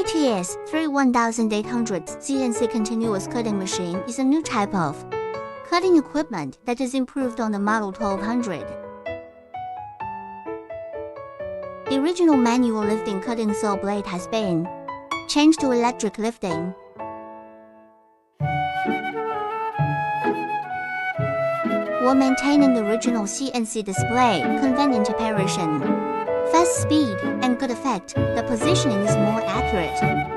ATS 31800 CNC continuous cutting machine is a new type of cutting equipment that is improved on the Model 1200. The original manual lifting cutting saw blade has been changed to electric lifting. While maintaining the original CNC display, convenient operation, fast speed, and good effect, the positioning is more accurate.